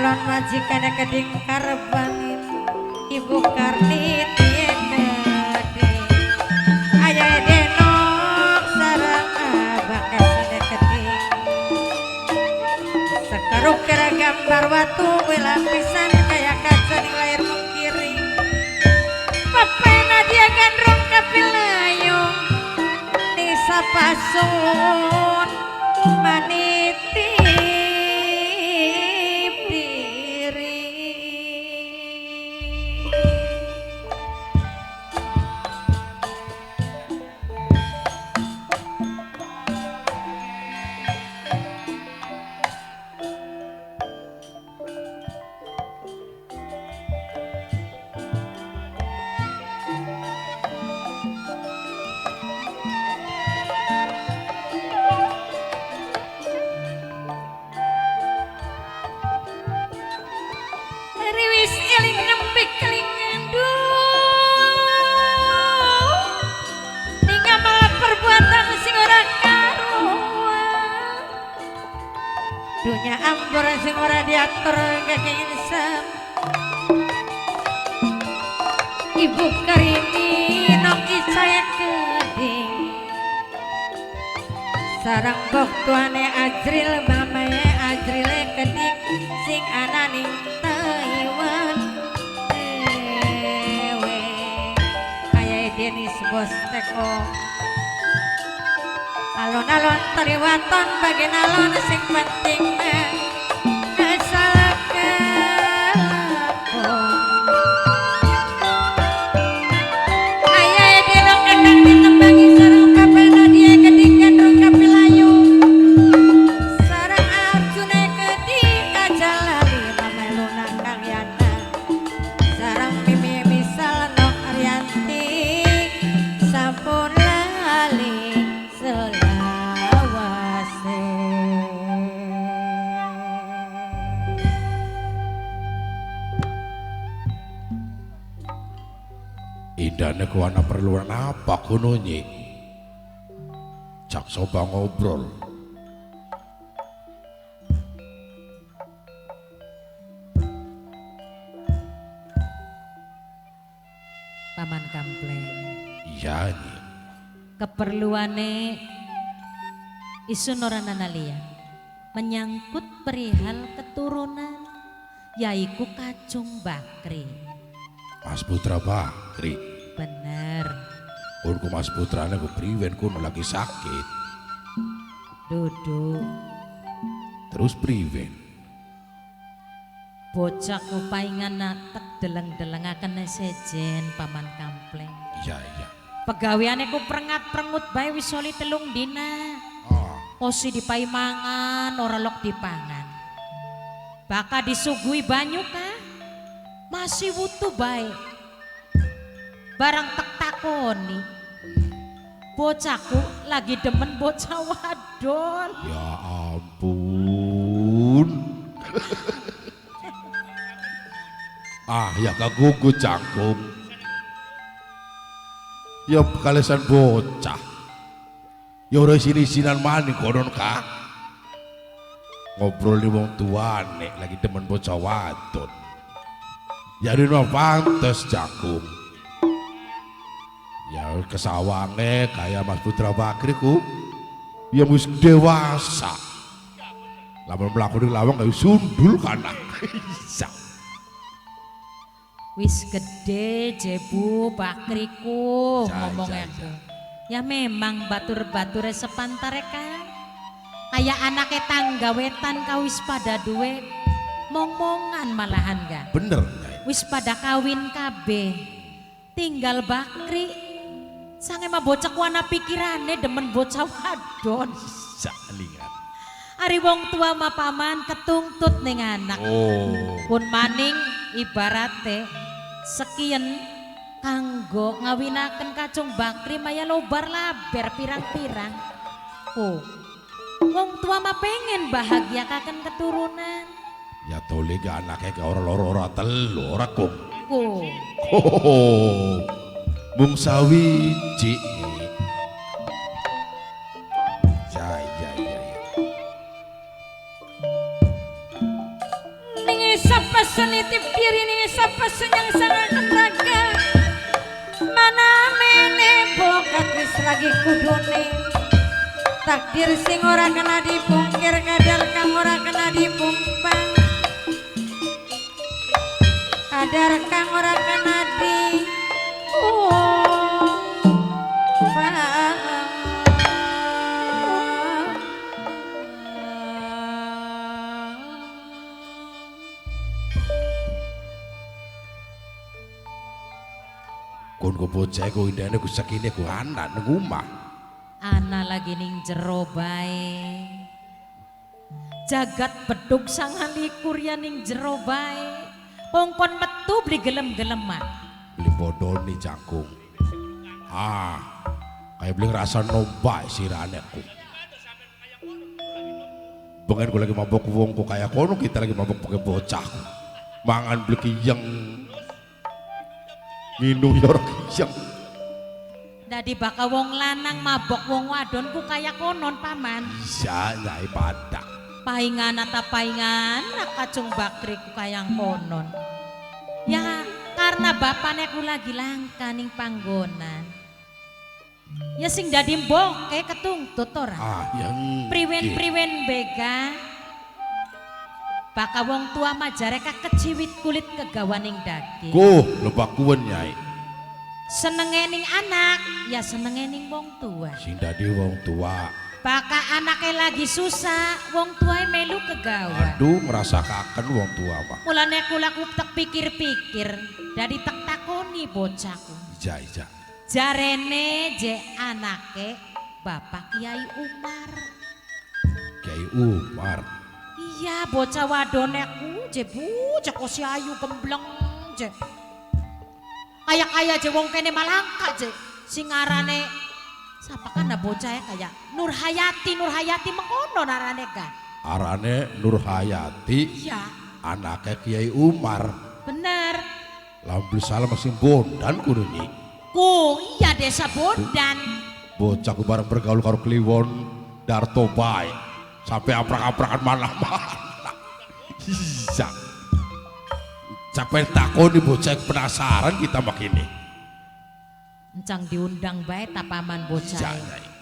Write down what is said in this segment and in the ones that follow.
calon majikan keding karbangin Ibu Kartini keding ayah denok sarang abah kasih keding sekaruk kira gambar watu lapisan kayak kaca di layar mengkiring papena dia gandrung kapilayung nisa pasun maniti riwis eling nembik kelingandu ninga malah perbuatan sing ora karuan dunya ambur sing ora diatur kaki insam Ibu Karini noki saya keding sarang bok tuane Ajril mamae Ajril keding sing ananing Taiwan dewe kayak Denis Bos Teko alon-alon tariwaton bagian alon sing penting asal kelakon ayah denok akan ditembangi sarang kapena dia keding gandrung kapilayu sarang Arjuna keding kajalali mameluna kalyana sarang mimi misal nok Arianti sampun lali selawase indahnya kuana perluan apa kuno nyi cak soba ngobrol Paman Kampleng iya nyi keperluane isun orang nanalia menyangkut perihal keturunan yaiku Kacung Bakri Mas Putra Bakri bener kunku Mas Putranya ku priwen kuno lagi sakit duduk terus priwen bocah kupaingan natek deleng-delengaken sejen Paman Kampleng iya iya pegaweane ku prengat-prengut bae wis soli telung dina osi dipai mangan ora lok dipangan bakal disuguhi banyu kah masih wutuh bae barang tek takoni bocahku lagi demen bocah wadon ya ampun ya kagugu canggung ya kalesan bocah ya udah sini-sinan maning konon kah ngobrol di wong tuane lagi demen bocah wadon jadi no pantes canggung ya kesawange kayak Mas Putra Bakri ku ya mus dewasa lamun melakukan lawang kayak sundul kana wis gede jebu Bakriku ngomongnya ya memang batur-bature sepantare kan kayak anaknya tangga wetan kawis pada duwe momongan malahan ga bener wis pada kawin kabeh tinggal Bakri sange mah bocah wana pikirane demen bocah wadon salingan ari wong tua mah paman ketungtut ning anak pun maning ibarate sekian kanggo ngawinaken Kacung Bakri maya lobar laber pirang-pirang wong tua mah pengen bahagiakaken keturunan ya tole ga anaknya ke ora loro ora telu ora kong mung sawiji ya ning titip diri ning sapa senyang sangaken raga mana mene bokat wis lagi kudune takdir sing ora kena dipungkir kadal kang ora kena dipumpang kadar kang ora kena di kon ku bocah ku indane ku sekine ku anak nang omah. Ana lagi ning jero bae. Jagat bedug sangang likur ya ning jero bae. Kongkon metu beli gelem-geleman. Beli bodoni cangkung. Kayak beli rasa nombak sirane ku. Bengen ku lagi mabok wongku kayak kono kita lagi mabok pakai bocah. Mangan beli kiyang. Minum ya ora kiyang. Dadi baka wong lanang mabok wong wadon ku kaya konon paman. Iya nyai padak. Paingan ata paingan kacung bakri ku kayang konon. Ya karena bapane ku lagi langka ning panggonan. Ya sing dadi mboke ketungtut ora. Yang Priwen-priwen bega. Baka wong tua majare keciwit kulit kegawaning daging. Lebak kuwen nyai. Senenge ning anak, ya senenge ning wong tua. Sing dadi wong tua. Baka anake lagi susah, wong tuae melu kegawa. Aduh ngrasakaken wong tua Pak. Mulane kula ku tek pikir-pikir, dadi tek takoni bocahku. Ija. Jarene je anake Bapak Kiai Umar. Kiai Umar. Iya, bocah wadoneku je bocah kok si ayu gembleng je. Kaya je wong kene malangka je. Sing ngarane sapa kan bocah kaya Nur Hayati mengkono narane ga. Arane Nur Hayati. Iya. Anaknya Kiai Umar. Bener. Lambil salah masih bondan kudu nyi. Iya desa Bondan. Bocah ku bareng bergaul karo Kliwon Darto Bae. Sampai aprak-aprakan mana-mana. Iya. Sampai takoni bocah penasaran kita makini. Encang diundang bae tapaman bocah. Iya.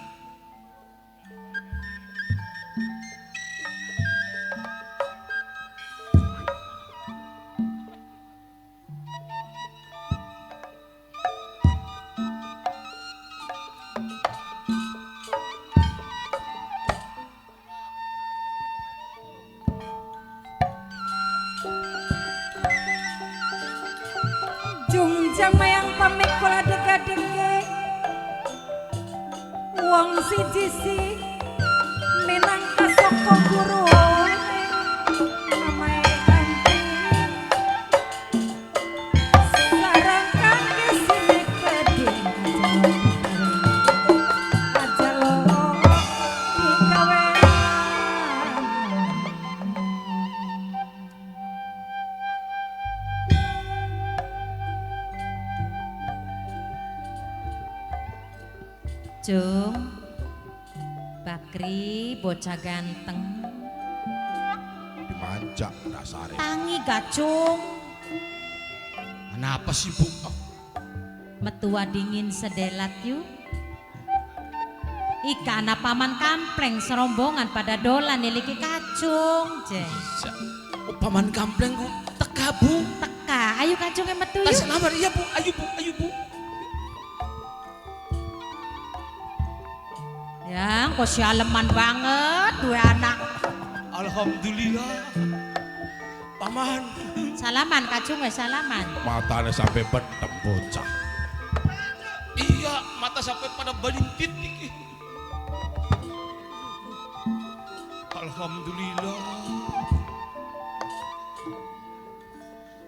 Jungjang mayang pamit kula dega-dege wong siji minangka saka guru mamae kanthi sareng kangge sine keding aja loro digawe Cung, Bakri bocah ganteng. Dimanja dasare. Tangi gacung. Kenapa sih Bu? Metua dingin sedelat yuk. Ika anak paman kampleng serombongan pada dolan niliki kacung. Paman kampleng Bu, teka Bu. Teka, ayo kacungnya metu yuk. Tas lamar iya Bu, ayo Bu. Yang kok sialeman banget dua anak. Alhamdulillah. Paman. Salaman kacung we salaman. Matanya sampai betem bocah. Iya, mata sampai pada balintit iki. Alhamdulillah.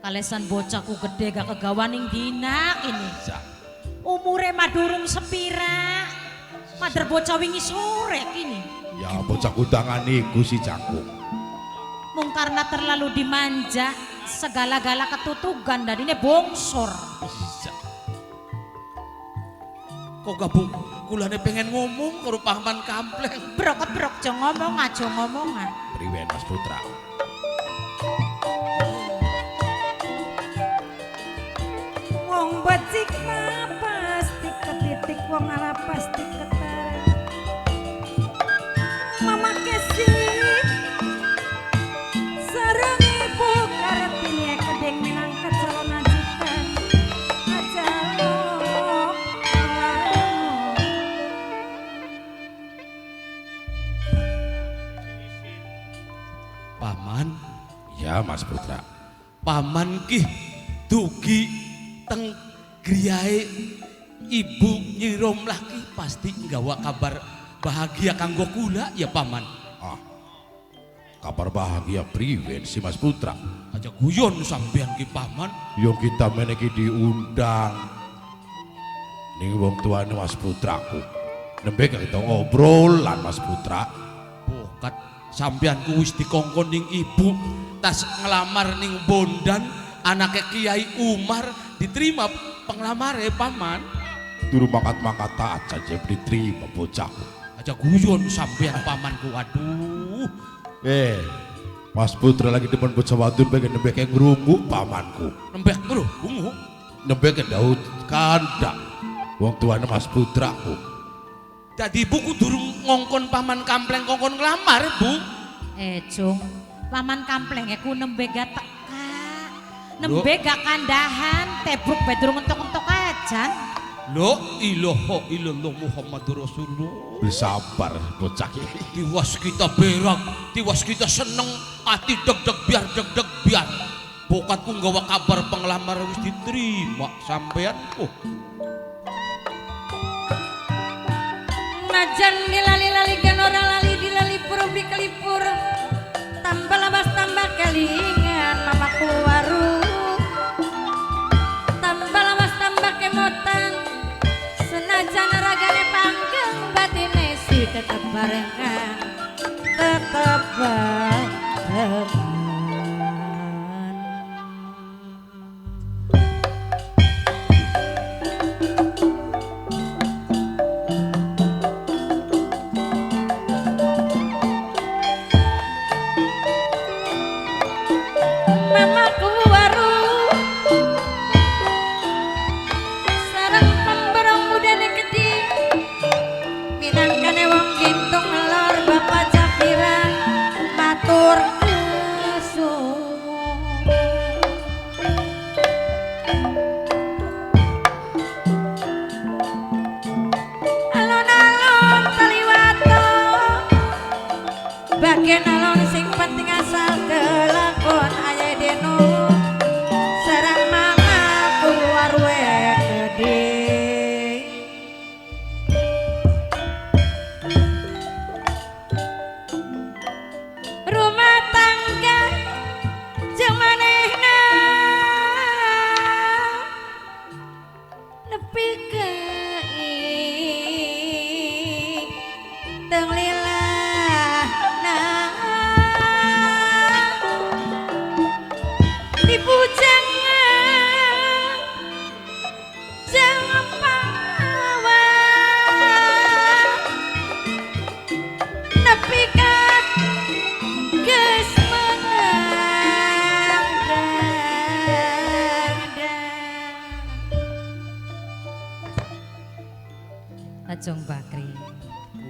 Kalesan bocahku gede gak kegawaning dinak ini. Iya. Umure madurung sepira. Mader bocah wingi sore kini. Ya bocah kudangan iku si cangkung. Mung karena terlalu dimanja, segala-gala ketutugan dan ini bongsor. Iya. Kok gabung kulane pengen ngomong karo paman kampleng. Brok jo ngomong aja ngomong. Priwen Mas Putra. Asik mah pasti ketitik wong ala pasti ketar. Mama kesih sareng ibu karetinya kedeng minangka calon ajikan ajalok. Paman, Ya Mas Putra. paman ki dugi teng griyae ibu Nyi Romlah ki pasti nggawa kabar bahagia kanggo kula ya paman. Ah, kabar bahagia priwen si Mas Putra. Aja guyon sampean ki paman. Yo kita meniki diundang ning wong tuane Mas Putraku. Nembe kita obrolan Mas Putra. Bokat sampean ku wis dikongkon ning ibu tas ngelamar ning Bondan anake Kiai Umar diterima penglamare paman. Turu mangkat-mangkat taat saja diterima bocahku. Aja guyon sampean pamanku. Aduh. Mas Putra lagi depan bocah wadon pengen nembe kayak ngrungu pamanku. Nembek bro, bungu. Nembe ke Daud kandak wong tuane Mas Putraku. Jadi ibu durung ngongkon paman kampleng kongkon ngelamar bu. Jung, paman kampleng aku nembe gak teka. Nembe gak kandahan, tebruk bae durung entok-entok ajan. Lo ilaha illallah Muhammadur Rasulullah. Bersabar bocah iki. Tiwas kita berak, tiwas kita seneng, ati deg-deg biar. Bokatku nggawa kabar penglamar wis diterima sampean. Oh, Najan dilali-lali kan ora lali dilalipur bikelipur. Tambah labas tambah kelingan mamaku waru. Tambah labas tambah kemotan. Senajan ragane panggeng batine si tetep barengan. Tetep barengan. Mamaku waru sareng pemberong mudane gede minangkane wong gintung lor Bapak Jafira matur kesuwun. Alon-alon taliwato bagian alon sing penting asal kelakon aya deno sareng mamaku warwe gede. Rumah tangga jeung manehna nepi ke teng lilahna dipujang jeung pawa nepi ka geus Kacung Bakri.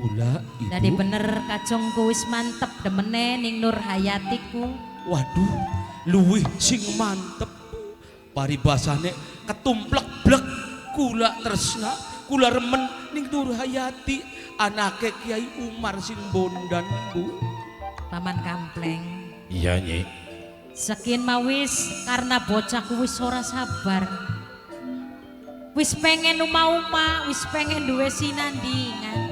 kula Dadi ibu. bener kacungku wis mantep demene ning Nur Hayatiku. Waduh, luwih sing mantep. Paribasane ketumplek-blek kula tresna, kula remen ning Nur Hayati, anake Kiai Umar sing Bondan, Bu. Paman kampleng. Iya Nyi. Sekian mawis karena bocahku wis ora sabar. Wis pengen uma-uma, wis pengen duwe sinandingan.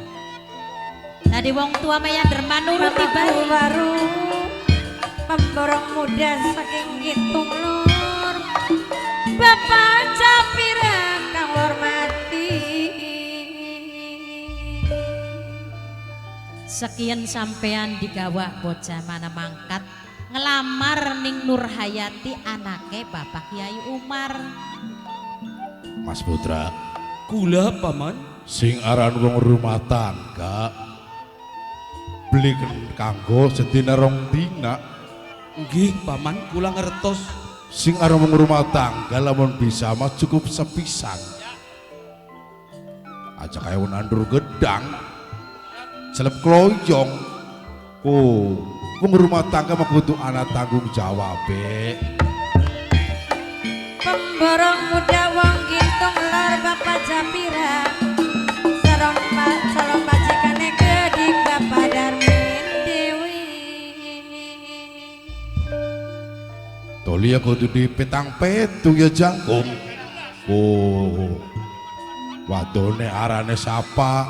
Tadi wong tua maya derman nuruti Mamaku bayi. waru pemborong muda saking Gintung Lur Bapak Jafira kang hormati. Sekian sampean digawa bocah mana mangkat ngelamar ning Nur Hayati anake Bapak Kiai Umar. Mas Putra, Kula paman, sing aran wong rumah tangga beliken kanggo sedina rong dina. nggih paman kula ngertos. sing arep wong rumah tangga lamun bisa mah cukup sepisan. Aja kaya nandur gedang, celep kloyong. Oh, wong rumah tangga mah kudu ana tanggung jawab. Pemborong muda wong gintung lor Bapak Japira calon majikane Gedik Bapak Darmin Dewi. Tolia kudu di petang petung ya jangkung. Oh, wadone arane sapa,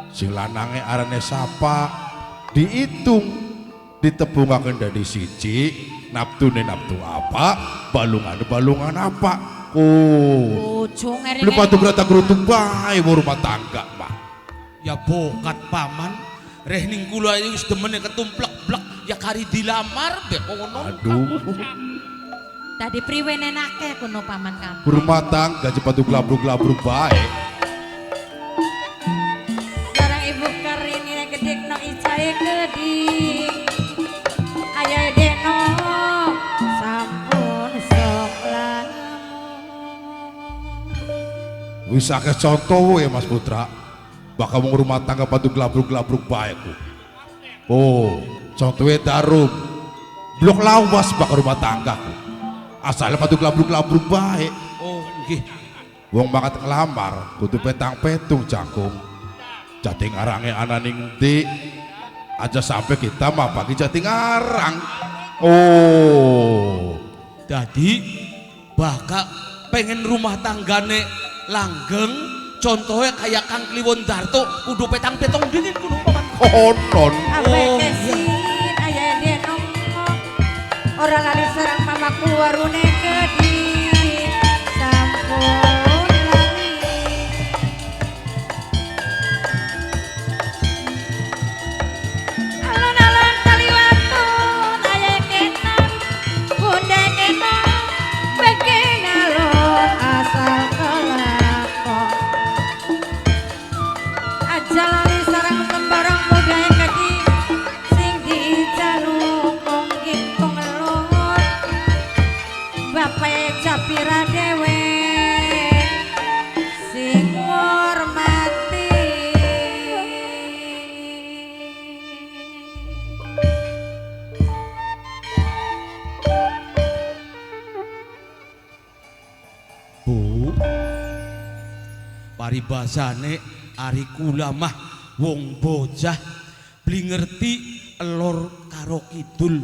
sing lanange arane sapa, diitung, ditebungaken dari siji, naptune naptu apa, balungan apa. Oh, Bojo ngering. belum patu gerata gerutuk bae rumah tangga mah. Ya bokat paman, reh ning kula iki wis demene ketumplek-blek ya kari dilamar be kono. Aduh, Tadi priwen enake kuno paman kamu. rumah tangga cepatu glabruk-glabruk bae. Sarang Ibu Karini Gedik no icae Gedik. Ayo deno sampun sok lamun. Wis akeh contoh ya Mas Putra. Bakal wong rumah tangga padu glabruk-glabruk bae ku. Oh, contohnya Darum. Blok lawas bakal rumah tangga ku. Asalnya padu glabruk-glabruk bae. Oh nggih. Wong banget ngelamar kudu petang petung jangkung. Jating arange ana ning ndi? Aja sampai kita mah bagi jating arang. Oh, Dadi bakal pengen rumah tanggane langgeng, contohnya kayak Kang Kliwon Darto kudu petang-petong dingin kudu paman. konon. Abe Oh, kesin aya deno ora lali sareng mamaku warune Gedik sampun lali. Alon-alon taliwatun aya kenan bunda kena bagi ngalor asal kelakon. Aja lali sareng pembarang muda kaki sing dijaluk wong gintung lor Bapak Japira dewe sing ngormati. Bu, paribasane ari kula mah wong bocah beli ngerti elor karo kidul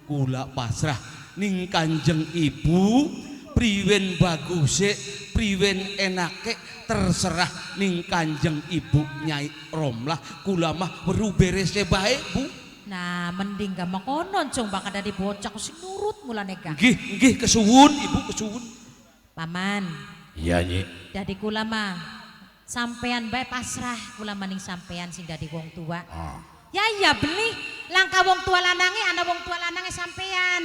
kula pasrah ning Kanjeng Ibu priwen baguse priwen enake terserah ning Kanjeng Ibu Nyai Romlah kula mah weru berese bae Bu. Nah, mending gak makonon cung bakal dari bocah sing nurut mulane gak. Nggih kesuwun Ibu kesuwun. Paman, Iya Nyi. dadi kula mah sampean bae pasrah kula maning sampean sing dadi wong tua. Ah. Ya iya beli langka wong tua lanange ana wong tua lanange sampean.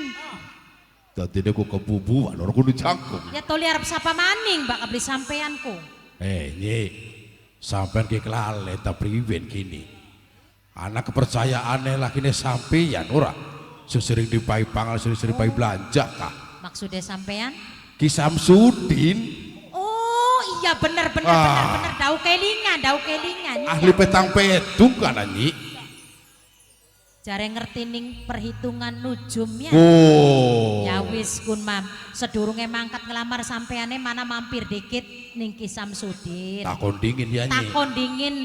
Dadi ku kebubuan orang kudu jangkung. Ya toli arep sapa maning bakal beli sampeanku. Nyi, sampean ki kelale ta priwen kini. Anak kepercayaane lakine sampeyan ora. Sering dipai pangal, sering pai belanja kah? Maksudnya sampean? Ki Samsudin, Oh iya bener dau kelingan. ahli petang petung kan Nyi. Jare ngerti ning perhitungan nujum ya. Oh. Ya wis kun mam, sedurunge mangkat ngelamar sampeane mana mampir dikit ning Ki Samsudin. Takon dingin ya Nyi. Takon dingin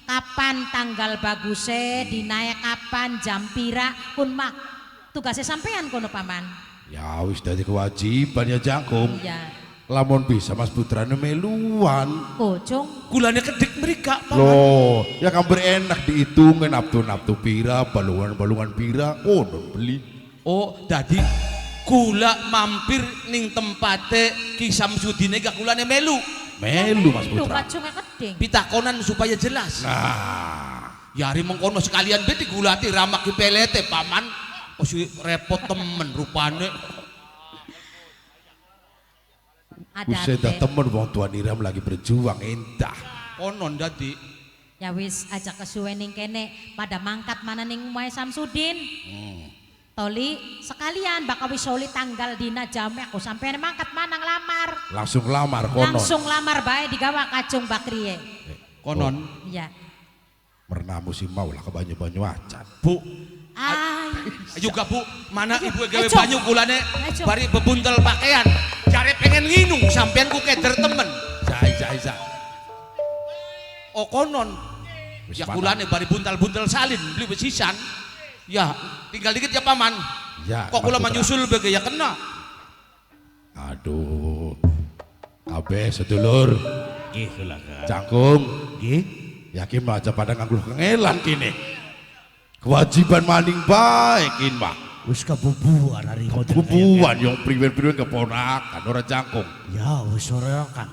kapan tanggal baguse, dinae kapan, jam pira, kun mak tugasnya sampean kono paman. Ya wis dadi kewajiban ya jangkung. Iya. Lamun bisa Mas Putrane meluan. Kocong. Gulanya kedik mereka paman. Loh, ya kan berenak dihitungin naptu pira, balungan pira, konon beli. Oh, dadi kula mampir ning tempate Ki Samsudine gak kulane melu. Melu Mas Lu Putra. kacungnya keding. Pitakonan supaya jelas. Nah, Yari mengkono sekalian beti gulati ramak ki pelete paman. Oh si repot temen rupane. usai dah temen wong tuan Iram lagi berjuang entah. Konon dadi. Ya wis ajak kesuwe ning kene pada mangkat mana ning Mae Samsudin. Toli sekalian bakal wisoli tanggal dina jame aku sampai mangkat manang lamar. Langsung lamar konon. Langsung lamar bae digawa kacung bakriye. Konon Iya. Mernamu si mau lah ke banyu-banyu acan. Bu Ay. juga Bu, mana ibu gawe Ayo, banyu kulane Ayo. bari bebuntel pakaian. Jare pengen nginung sampean ku keder temen. Jai. Oh konon. Wis Ya mana? kulane bari buntal-buntal salin beli besisan. Ya, tinggal dikit ya paman. Ya. Kok kula Mas Putra. menyusul bege ya kena. Aduh. Kabeh sedulur. Nggih kula Kang. Cangkung. Nggih. Yakin mah aja pada nganggur kengelan kini. Kewajiban maning baik in mah. Wis kabubuhan hari model Bubuan yang priwen-priwen keponakan ora Cangkung. ya wis ora Kang.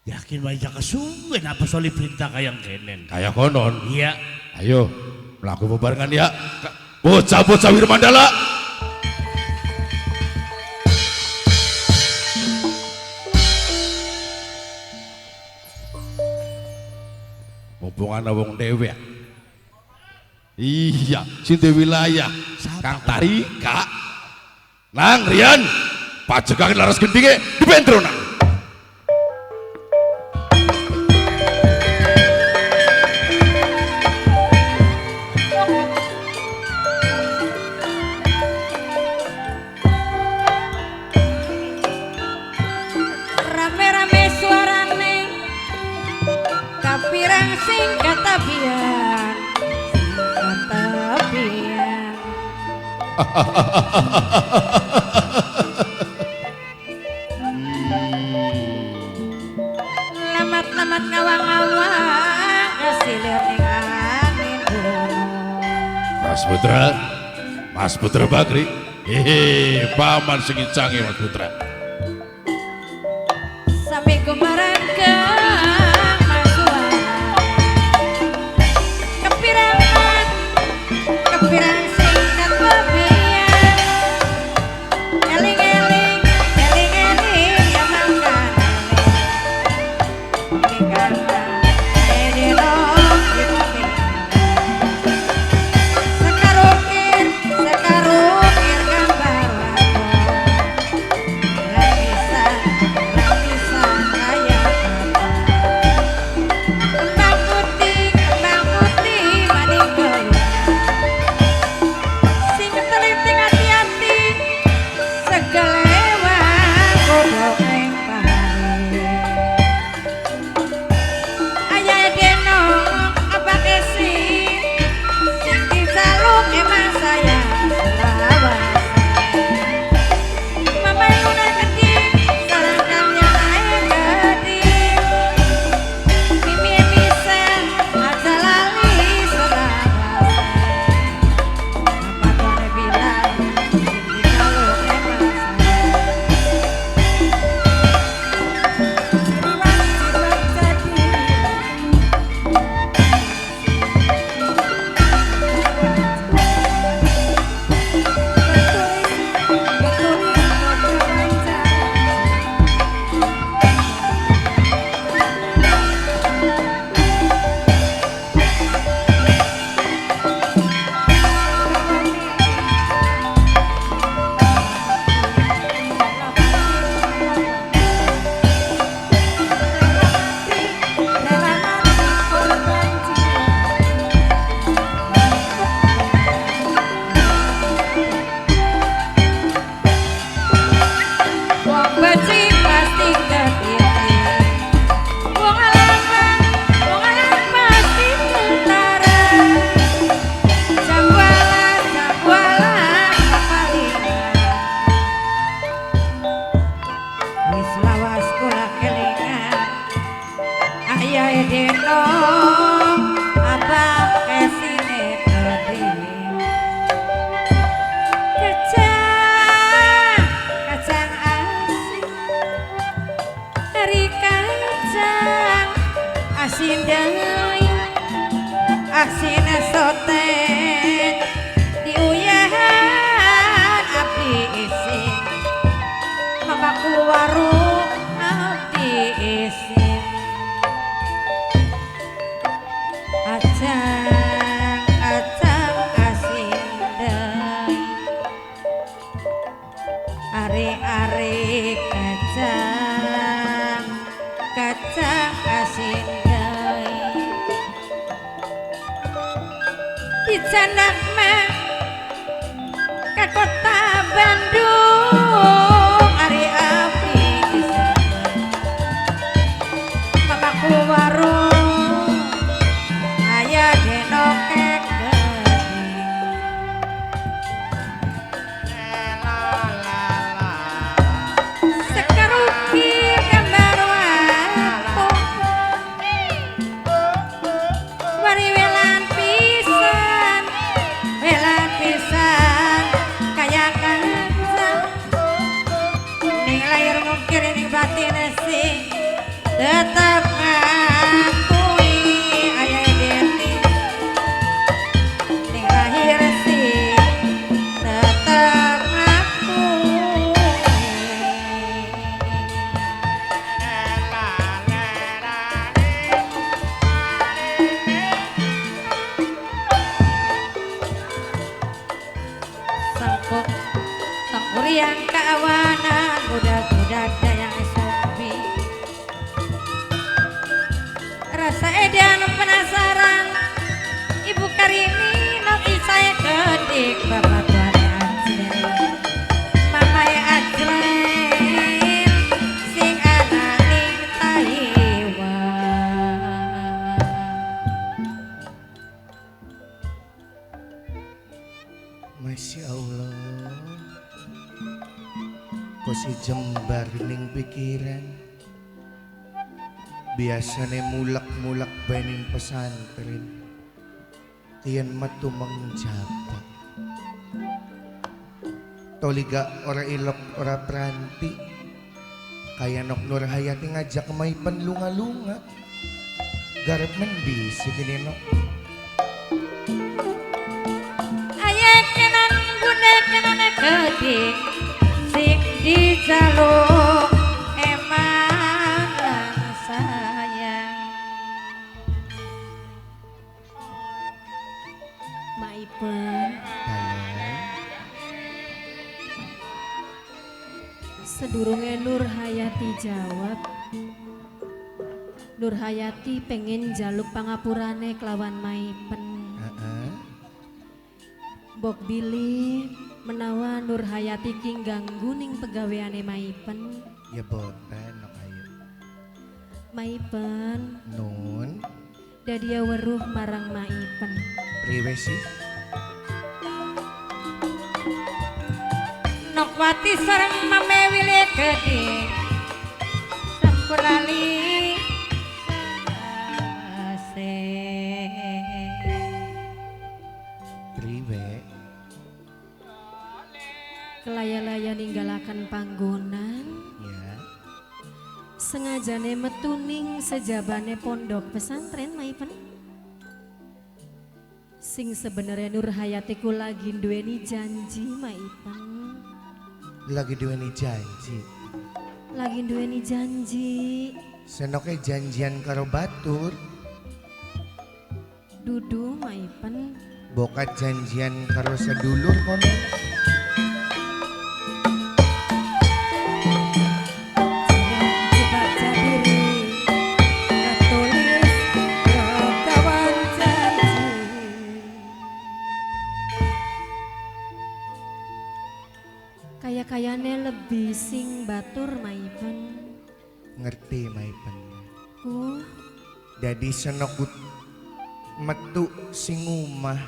Yakin wae jak kesungguhan apa soli perintah kayang kenen. Kayak konon. Iya. Ayo melaku bebarengan ya. Bocah-bocah Wirmandala. Hubungan wong dewek. Iya, sinte wilayah. Kang Tarika. Nang Rian, pajegang laras gendinge dibentro nang. Rame-rame suarane kapirang sing katabian lamat-lamat ngawang-ngawang kasilir ning angin Mas Putra Bakri. Hehe, paman sing canggih Mas Putra. sampai kemarin ke kepirang singkat lebihan eling-eling yang makan sekarukir gambar lapisan kayak kembang putih maning sing teliti hati-hati segalewa kodok ing pahari ayah deno apa kesi sing disaluk emang saya lawas mama luna gede sarang kami air gede mimi misel aja lali selawas apa tone bilang disaluk emang wong beci pasti ketitik wong alang pasti tentara jambwalan kepalingan wis lawas kula kelingan ayah deno abang kesine kedim kacang asin dari kacang asin deui asin soten diuyahan abdi isin mama warung abdi isin acang asin deui dicandak mah ke kota Bandung ari abdi mamaku warung aya denokek sekaruki gambar wapo wari welan pisan kaya kanza ning lahir mungkir ning batin sing tetap ngakui aya deti ning lahir sing tetap ngakui sangkut tangkuriang keawanan budak-budak dayang sopi rasa edan penasaran Ibu Karini nok isai kedik bapak tuane ajlen mamae ajlen sing ana ning Taiwan Masya Allah, kok si jembar ning pikiran. Biasane mulak-mulak bening pesantren, kian metu mengjabak. Toliga ora ilok ora pranti, kaya nok Nur Hayati ngajak maipen lunga-lunga. Garep mendi si gini nok. ayakenan gunekenan kedik sing dijaluk eman lan sayang Maipen Dalam sedurunge Nur Hayati jawab Nur Hayati pengen jaluk pangapurane kelawan Maipen Bok Billy menawa Nur Hayati ki ganggu ning pegaweane Maipen ya boten nok ayo. Maipen Nun dadia weruh marang Maipen priwe sih? Nokwati sareng mamewile kedik sampurali sawase Priwe kelaya-laya ninggalakan panggonan ya. sengajane metuning sejabane pondok pesantren Maipen sing sebenarnya Nur Hayati ku lagi duweni janji Maipen Lagi duweni janji. lagi duweni janji Senoke janjian karo batur, dudu Maipen bokat janjian karo sedulur kono. cepat jadiri katulis yo kawan janji kaya-kayane lebih sing batur Maipen Ngerti maipen. ku Jadi senokut metu sing umah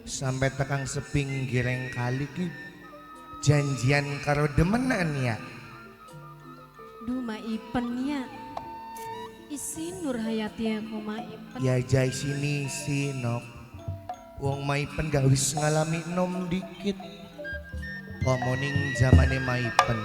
sampai tekang sepinggireng kali ki janjian karo demenan ya. duh Maipen ya isi Nur Hayati aku Maipen Ya jai sini sinok. Wong maipen gak wis ngalami nom dikit. Komoning zamane maipen.